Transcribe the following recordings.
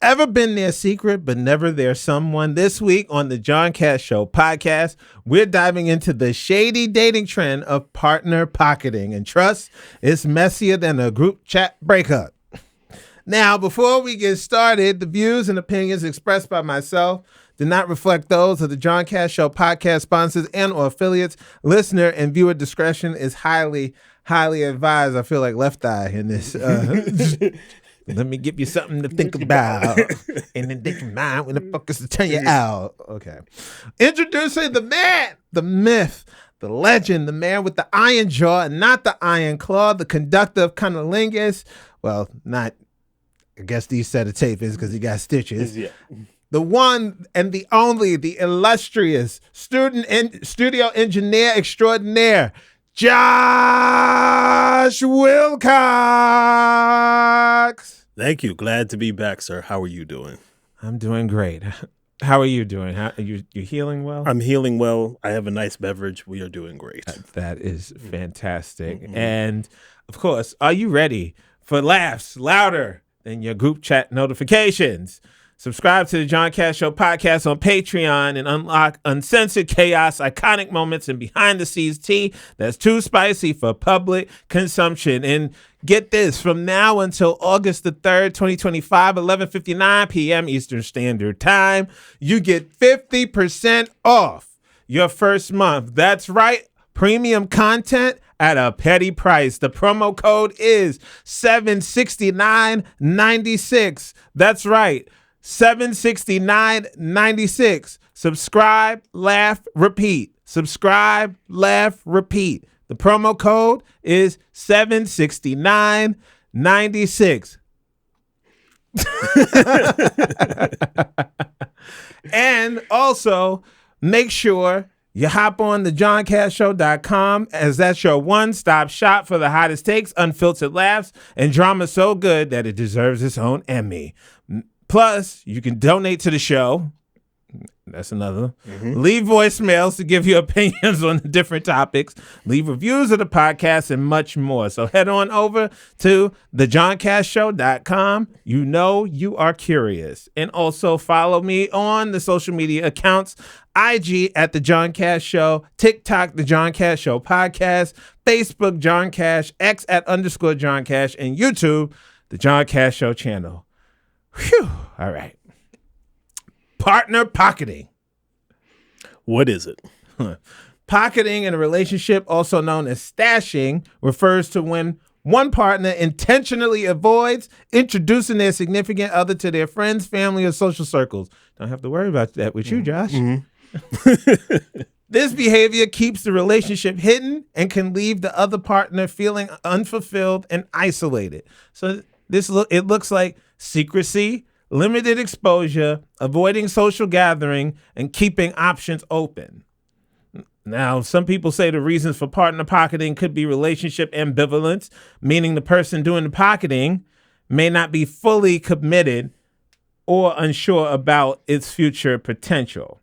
Ever been their secret, but never their someone? This week on the John Cash Show podcast, we're diving into the shady dating trend of partner pocketing. And trust, it's messier than a group chat breakup. Now, before we get started, the views and opinions expressed by myself do not reflect those of the John Cash Show podcast sponsors and or affiliates. Listener and viewer discretion is highly advised. I feel like Left Eye in this. Let me give you something to think about. And then think of mine when the fuckers to turn you out. Okay. Introducing the man, the myth, the legend, the man with the iron jaw and not the iron claw, the conductor of cunnilingus. Well, not, I guess these set of tape is because he got stitches. Yeah. The one and the only, the illustrious studio engineer extraordinaire, Josh Wilcox. Thank you. Glad to be back, sir. How are you doing? I'm doing great. How are you doing? You healing well? I'm healing well. I have a nice beverage. We are doing great. That is fantastic. Mm-hmm. And, of course, are you ready for laughs louder than your group chat notifications? Subscribe to the John Cash Show podcast on Patreon and unlock uncensored chaos, iconic moments, and behind-the-scenes tea that's too spicy for public consumption. And get this, from now until August the 3rd, 2025, 11:59 p.m. Eastern Standard Time, you get 50% off your first month. That's right, premium content at a petty price. The promo code is 769.96. That's right. 769.96. Subscribe, laugh, repeat. Subscribe, laugh, repeat. The promo code is 769.96. And also, make sure you hop on the johncashshow.com, as that's your one-stop shop for the hottest takes, unfiltered laughs, and drama so good that it deserves its own Emmy. Plus, you can donate to the show. That's another. Mm-hmm. Leave voicemails to give you opinions on the different topics. Leave reviews of the podcast and much more. So head on over to thejohncashshow.com. You know you are curious. And also follow me on the social media accounts. IG at The John Cash Show, TikTok, The John Cash Show Podcast, Facebook, John Cash, X at _John Cash, and YouTube, The John Cash Show channel. Whew. All right. Partner pocketing. What is it? Pocketing in a relationship, also known as stashing, refers to when one partner intentionally avoids introducing their significant other to their friends, family, or social circles. Don't have to worry about that with you, Josh. Mm-hmm. This behavior keeps the relationship hidden and can leave the other partner feeling unfulfilled and isolated. So it looks like secrecy, limited exposure, avoiding social gathering, and keeping options open. Now, some people say the reasons for partner pocketing could be relationship ambivalence, meaning the person doing the pocketing may not be fully committed or unsure about its future potential.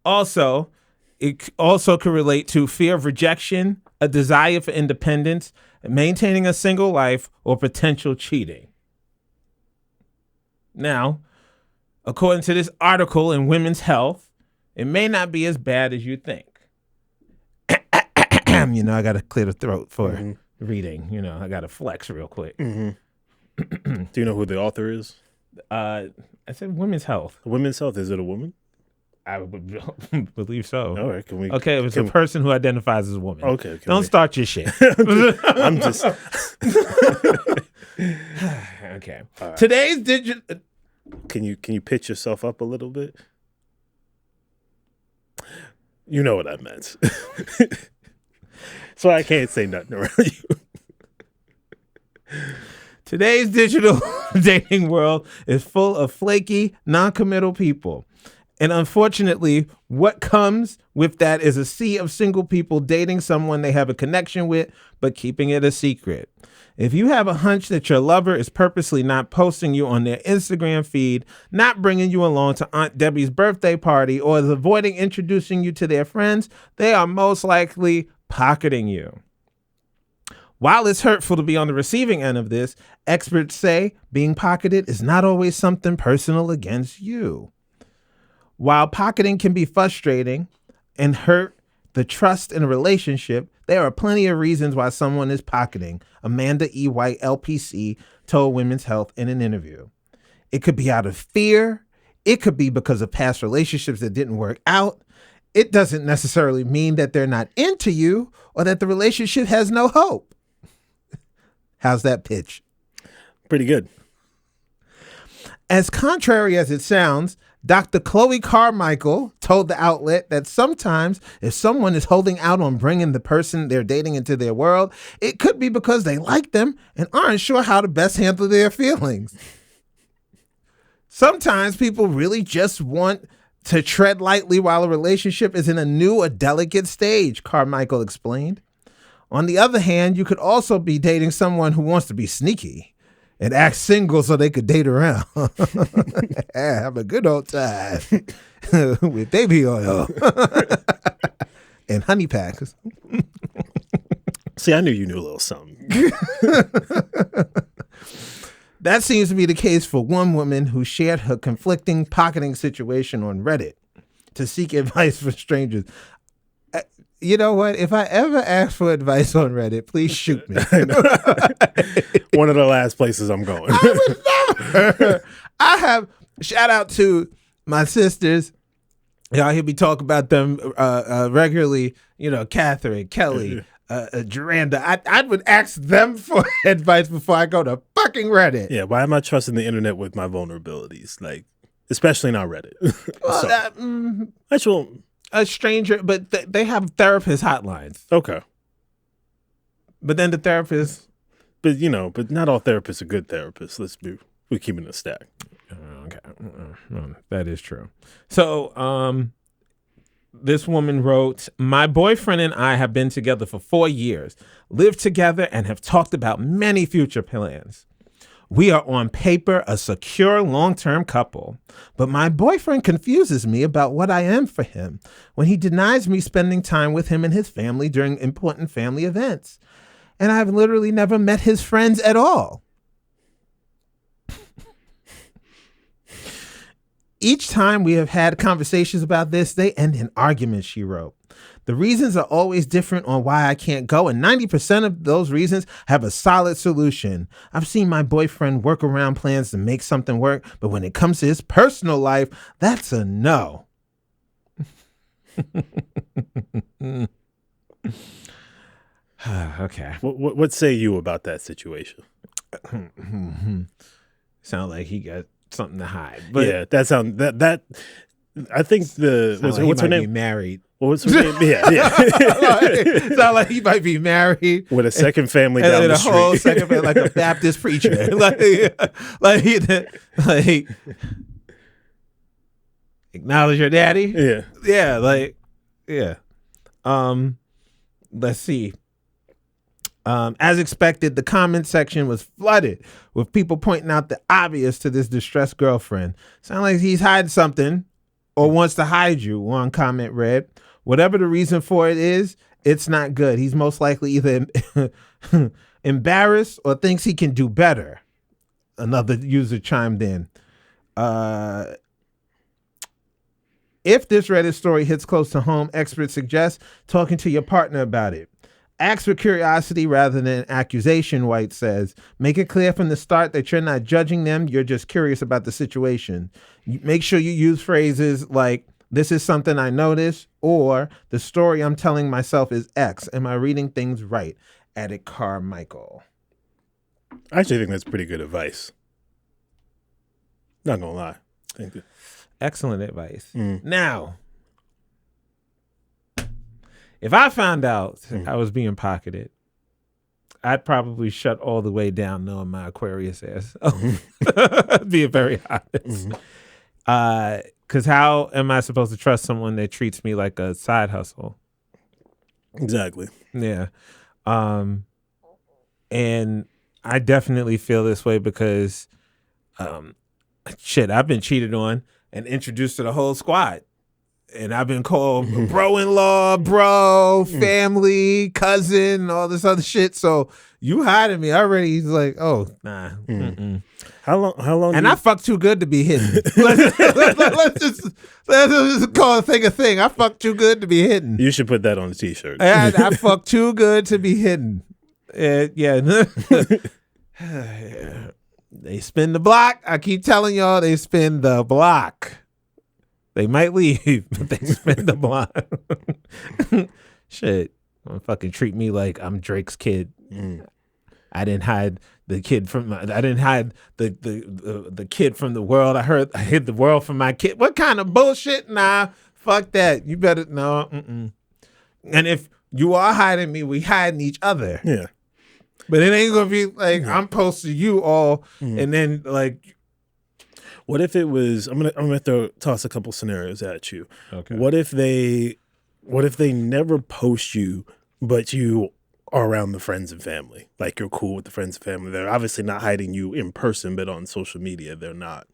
Also, it also could relate to fear of rejection, a desire for independence, maintaining a single life, or potential cheating. Now, according to this article in Women's Health, it may not be as bad as you think. I got to clear the throat for reading. I got to flex real quick. Mm-hmm. Do you know who the author is? I said Women's Health. Women's Health. Is it a woman? I would believe so. All right. Okay, it was a person who identifies as a woman. Okay. Don't start your shit. I'm just... Okay. Right. Today's digital... Can you pitch yourself up a little bit? You know what I meant. So I can't say nothing around you. Today's digital dating world is full of flaky, non-committal people. And unfortunately, what comes with that is a sea of single people dating someone they have a connection with, but keeping it a secret. If you have a hunch that your lover is purposely not posting you on their Instagram feed, not bringing you along to Aunt Debbie's birthday party, or is avoiding introducing you to their friends, they are most likely pocketing you. While it's hurtful to be on the receiving end of this, experts say being pocketed is not always something personal against you. While pocketing can be frustrating and hurt the trust in a relationship, there are plenty of reasons why someone is pocketing, Amanda E. White, LPC, told Women's Health in an interview. It could be out of fear. It could be because of past relationships that didn't work out. It doesn't necessarily mean that they're not into you or that the relationship has no hope. How's that pitch? Pretty good. As contrary as it sounds, Dr. Chloe Carmichael told the outlet that sometimes if someone is holding out on bringing the person they're dating into their world, it could be because they like them and aren't sure how to best handle their feelings. Sometimes people really just want to tread lightly while a relationship is in a new or delicate stage, Carmichael explained. On the other hand, you could also be dating someone who wants to be sneaky and act single so they could date around. Have a good old time with baby oil and honey packs. See, I knew you knew a little something. That seems to be the case for one woman who shared her conflicting pocketing situation on Reddit to seek advice from strangers. You know what? If I ever ask for advice on Reddit, please shoot me. One of the last places I'm going. I would never. I have, shout out to my sisters. Y'all hear me talk about them regularly. You know, Catherine, Kelly, Jaranda. I would ask them for advice before I go to fucking Reddit. Yeah, why am I trusting the internet with my vulnerabilities? Like, especially not Reddit. Well, Actual... a stranger, but they have therapist hotlines. Okay. But then the therapist... But, you know, but not all therapists are good therapists. We're keeping a stack. Okay. That is true. So, this woman wrote, my boyfriend and I have been together for 4 years, lived together, and have talked about many future plans. We are on paper a secure long-term couple, but my boyfriend confuses me about what I am for him when he denies me spending time with him and his family during important family events. And I've literally never met his friends at all. Each time we have had conversations about this, they end in arguments, she wrote. The reasons are always different on why I can't go, and 90% of those reasons have a solid solution. I've seen my boyfriend work around plans to make something work, but when it comes to his personal life, that's a no. Okay. What say you about that situation? Sound like he got something to hide. But yeah, that I think what's her name? Be married. What's her name? Yeah. Sound like he might be married with a second family down the street. A whole second family, like a Baptist preacher. like acknowledge your daddy. Yeah. Yeah. Let's see. As expected, the comment section was flooded with people pointing out the obvious to this distressed girlfriend. Sound like he's hiding something or wants to hide you, one comment read. Whatever the reason for it is, it's not good. He's most likely either embarrassed or thinks he can do better. Another user chimed in. If this Reddit story hits close to home, experts suggest talking to your partner about it. Ask with curiosity rather than accusation, White says. Make it clear from the start that you're not judging them, you're just curious about the situation. Make sure you use phrases like, this is something I noticed, or the story I'm telling myself is X. Am I reading things right? Added Carmichael. I actually think that's pretty good advice. Not gonna lie. Thank you. Excellent advice. Now, if I found out I was being pocketed, I'd probably shut all the way down knowing my Aquarius ass. Being very honest. Because how am I supposed to trust someone that treats me like a side hustle? Exactly. Yeah. And I definitely feel this way because, I've been cheated on and introduced to the whole squad. and I've been called bro-in-law, bro, family, cousin, all this other shit. So you hiding me already. He's like, oh, nah. How long? And I fuck too good to be hidden. Let's just call a thing a thing. I fuck too good to be hidden. You should put that on a t-shirt. I fuck too good to be hidden. Yeah. They spin the block. I keep telling y'all they spin the block. They might leave, but they spin the block. Shit. Don't fucking treat me like I'm Drake's kid. I didn't hide the kid from I didn't hide the kid from the world. I hid the world from my kid. What kind of bullshit? Nah, fuck that. You better no. And if you are hiding me, we hiding each other. Yeah. But it ain't gonna be like I'm posting you all, and then like. What if it was? I'm gonna toss a couple scenarios at you. Okay. What if they never post you, but you are around the friends and family? Like you're cool with the friends and family. They're obviously not hiding you in person, but on social media, they're not.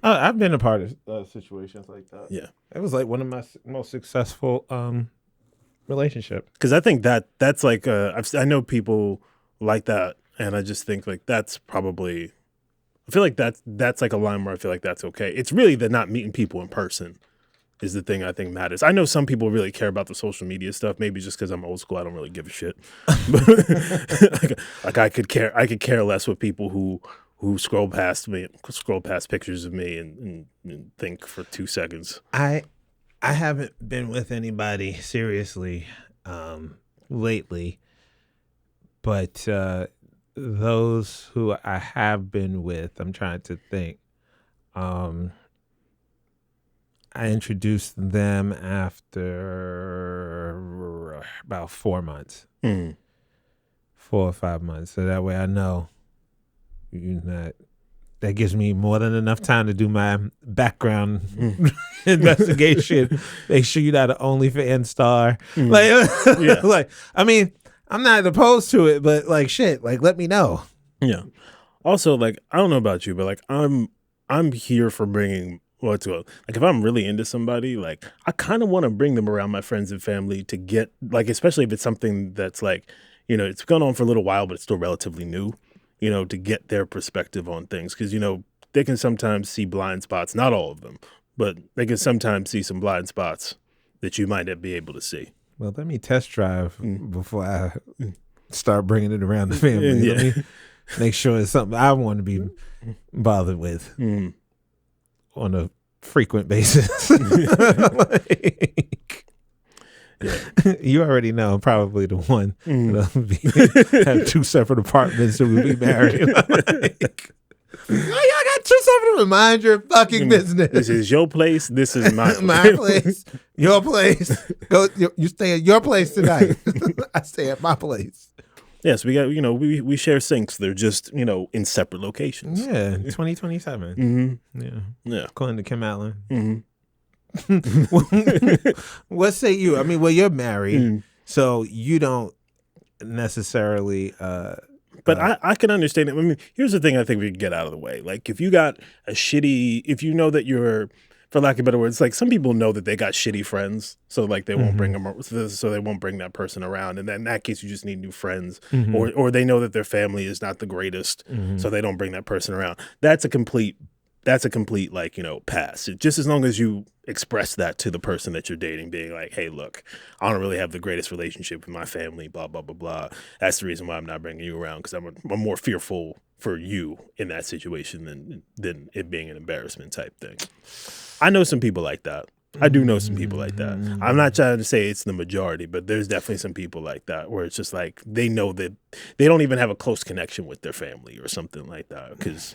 I've been a part of situations like that. Yeah. It was like one of my most successful relationships. Because I think that's like I know people like that, and I just think like that's probably. I feel like that's like a line where I feel like that's okay. It's really the not meeting people in person is the thing I think matters. I know some people really care about the social media stuff. Maybe just because I'm old school, I don't really give a shit. But, like I could care less with people who scroll past pictures of me and think for 2 seconds. I haven't been with anybody seriously lately, but those who I have been with, I'm trying to think. I introduced them after about 4 months, 4 or 5 months. So that way I know you're not. That gives me more than enough time to do my background investigation. Make sure you're not an OnlyFans star. Like I mean. I'm not opposed to it, but like shit, like let me know. Yeah. Also, like I don't know about you, but like I'm here for bringing like if I'm really into somebody, like I kind of want to bring them around my friends and family to get like, especially if it's something that's like, it's gone on for a little while, but it's still relatively new, to get their perspective on things. Because, they can sometimes see blind spots, not all of them, but they can sometimes see some blind spots that you might not be able to see. Well, let me test drive before I start bringing it around the family. Yeah. Let me make sure it's something I want to be bothered with on a frequent basis. You already know I'm probably the one that'll have 2 separate apartments and we'll be married. Y'all got 2 separate. Mind your fucking business. This is your place. This is my place. My place. Your place. Go. You stay at your place tonight. I stay at my place. Yes, we got. We share sinks. They're just in separate locations. Yeah, 2027. Yeah. According to Kim Allen. What say you? I mean, well, you're married, so you don't necessarily. But I can understand it. I mean, here's the thing I think we can get out of the way. Like, if you got if you know that you're, for lack of better words, like some people know that they got shitty friends, so like they won't bring them, so they won't bring that person around. And then in that case, you just need new friends, or they know that their family is not the greatest, so they don't bring that person around. That's a complete like, pass. Just as long as you express that to the person that you're dating, being like, hey, look, I don't really have the greatest relationship with my family, blah, blah, blah, blah. That's the reason why I'm not bringing you around, because I'm more fearful for you in that situation than it being an embarrassment type thing. I know some people like that. I do know some people like that. I'm not trying to say it's the majority, but there's definitely some people like that where it's just like they know that they don't even have a close connection with their family or something like that because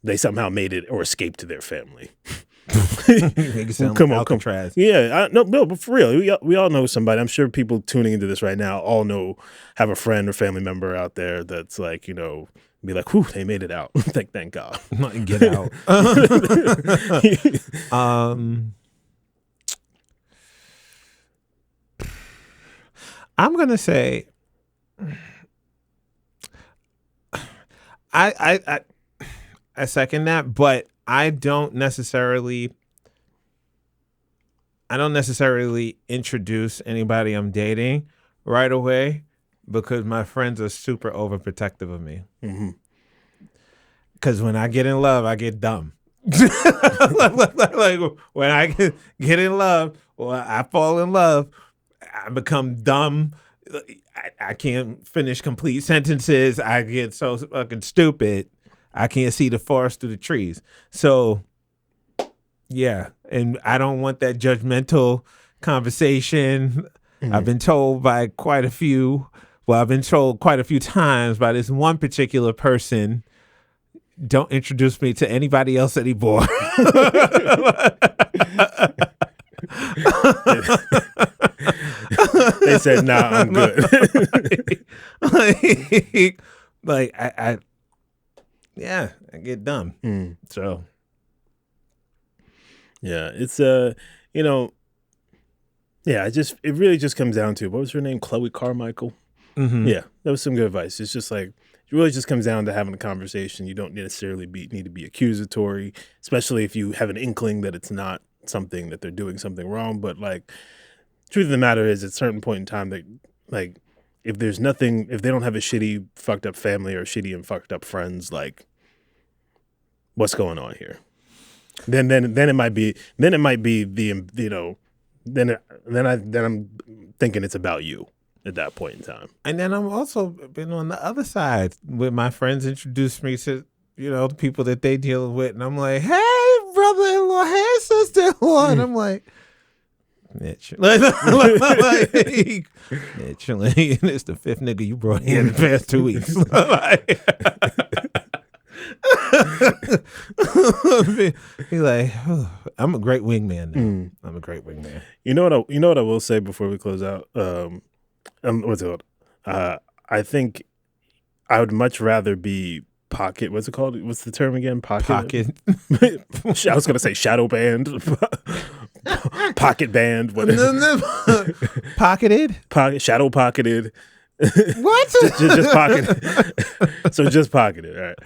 they somehow made it or escaped to their family. Come on. Yeah, no, but for real, we all know somebody. I'm sure people tuning into this right now all have a friend or family member out there that's like, be like, whew, they made it out. Thank God. Get out. I'm gonna say, I second that, but I don't necessarily I don't necessarily introduce anybody I'm dating right away because my friends are super overprotective of me. Mm-hmm. Because when I get in love, I get dumb. Like when I get in love or I fall in love, I become dumb. I can't finish complete sentences. I get so fucking stupid. I can't see the forest through the trees. So, yeah. And I don't want that judgmental conversation. I've been told by quite a few. Well, I've been told quite a few times by this one particular person, don't introduce me to anybody else anymore. They said, "Nah, I'm good." I get dumb. So yeah, it's it really just comes down to, what was her name? Chloe Carmichael. mhm. Yeah, that was some good advice. It's just like, it really just comes down to having a conversation. You don't necessarily need to be accusatory, especially if you have an inkling that it's not something that they're doing something wrong. But like, truth of the matter is, at a certain point in time, that like, if they don't have a shitty, fucked up family or shitty and fucked up friends, like, what's going on here? Then it might be the then I'm thinking it's about you at that point in time. And then I'm also been on the other side with my friends introduced me to, the people that they deal with. And I'm like, hey, brother-in-law, hey, sister-in-law. And I'm like, Mitch. Mitch, it's the fifth nigga you brought here in the past 2 weeks. He's like, oh, I'm a great wingman now. I'm a great wingman. You know what I will say before we close out? What's it called? I think I would much rather be pocket. What's it called? What's the term again? Pocket. I was gonna say shadow band, pocket band. Whatever. Pocketed. Shadow pocketed. What? just pocketed. So just pocketed. All right.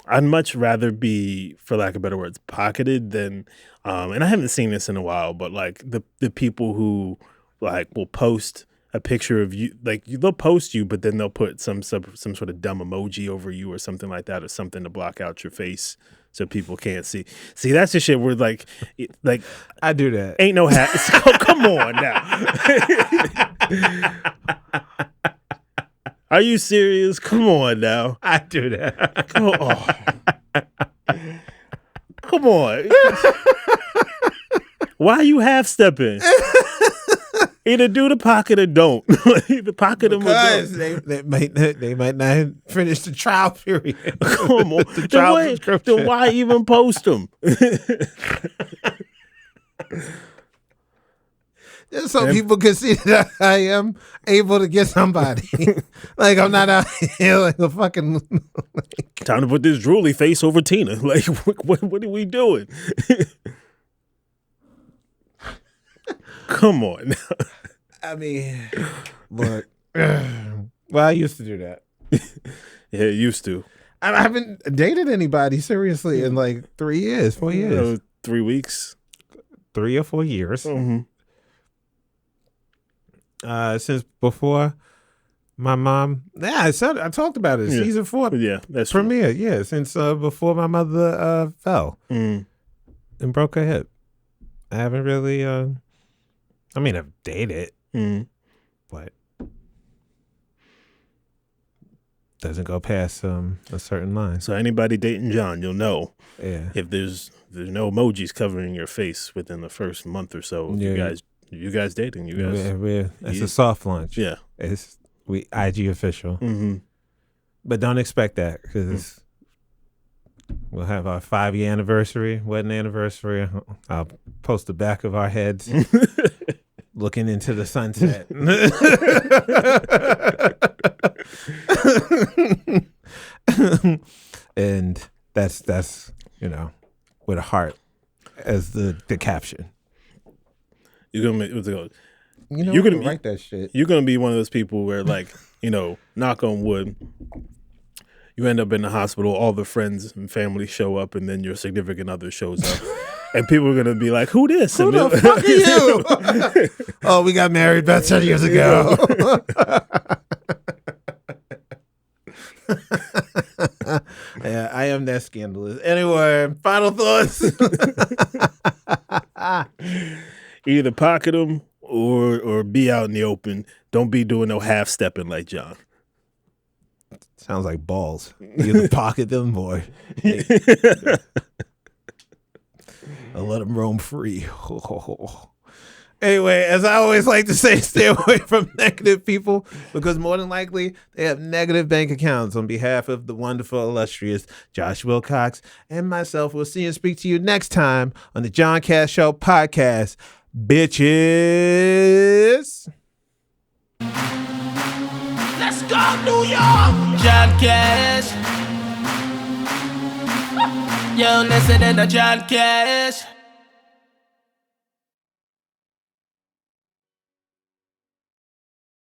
I'd much rather be, for lack of better words, pocketed than, and I haven't seen this in a while, but like the people who like will post a picture of you, like they'll post you, but then they'll put some sort of dumb emoji over you or something like that, or something to block out your face so people can't see. See, that's the shit where like I do that. Ain't no hat. Come on now. Are you serious? Come on now. I do that. Come on. Why you half stepping? Either do the pocket or don't. Either pocket them or don't. They might not finish the trial period. Come on. Then why even post them? Just so people can see that I am able to get somebody. Like, I'm not out here like a fucking... Time to put this drooly face over Tina. Like, what are we doing? Come on. I mean, look. Well, I used to do that. Yeah, used to. I haven't dated anybody seriously in like 4 years. 3 weeks. 3 or 4 years. Mm-hmm. Since before my mom, I talked about it. Season 4, that's premiere. True. Yeah, since before my mother fell and broke her hip. I haven't really. I've dated, but doesn't go past a certain line. So anybody dating John, you'll know. Yeah. If there's no emojis covering your face within the first month or so, you guys dating, you guys. It's a soft launch. Yeah. It's IG official. Mm-hmm. But don't expect that because we'll have our 5-year anniversary, wedding anniversary. I'll post the back of our heads looking into the sunset. And that's with a heart as the caption. You're gonna write that shit. You're gonna be one of those people where, like, knock on wood, you end up in the hospital, all the friends and family show up, and then your significant other shows up. And people are gonna be like, "Who this? Who the fuck are you?" Oh, we got married about 10 years ago. Yeah, I am that scandalous. Anyway, final thoughts. Either pocket them or be out in the open. Don't be doing no half stepping like John. Sounds like balls. Either pocket them or let them roam free. Anyway, as I always like to say, stay away from negative people because more than likely they have negative bank accounts. On behalf of the wonderful, illustrious Josh Wilcox and myself, we'll see and speak to you next time on the John Cass Show podcast. Bitches. Let's go, New York! John Cash. Yo, listen to John Cash.